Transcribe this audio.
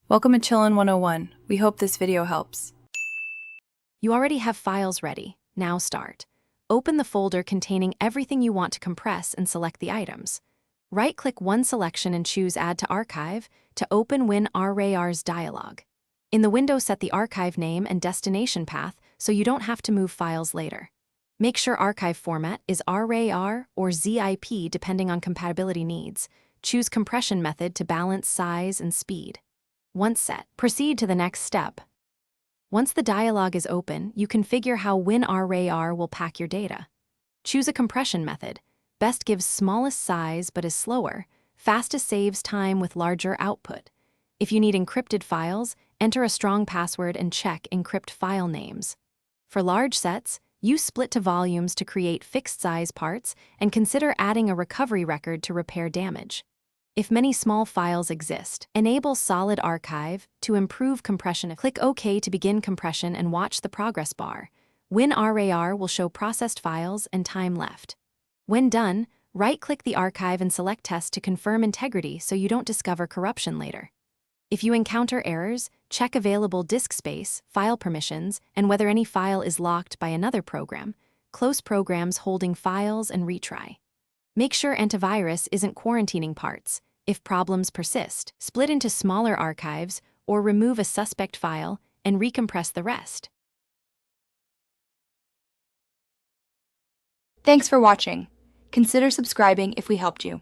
Welcome to Chillin' 101. We hope this video helps. You already have files ready. Now start. Open the folder containing everything you want to compress and select the items. Right-click one selection and choose Add to Archive to open Winrar's dialog. In the window, set the archive name and destination path so you don't have to move files later. Make sure archive format is RAR or ZIP depending on compatibility needs. Choose compression method to balance size and speed. Once set, proceed to the next step. Once the dialog is open, you configure how Winrar will pack your data. Choose a compression method. Best gives smallest size but is slower. Fastest saves time with larger output. If you need encrypted files, enter a strong password and check encrypt file names. For large sets, use split to volumes to create fixed size parts and consider adding a recovery record to repair damage. If many small files exist, enable Solid Archive to improve compression. Click OK to begin compression and watch the progress bar. Winrar will show processed files and time left. When done, right-click the archive and select Test to confirm integrity so you don't discover corruption later. If you encounter errors, check available disk space, file permissions, and whether any file is locked by another program. Close programs holding files and retry. Make sure antivirus isn't quarantining parts. If problems persist, split into smaller archives or remove a suspect file and recompress the rest. Thanks for watching. Consider subscribing if we helped you.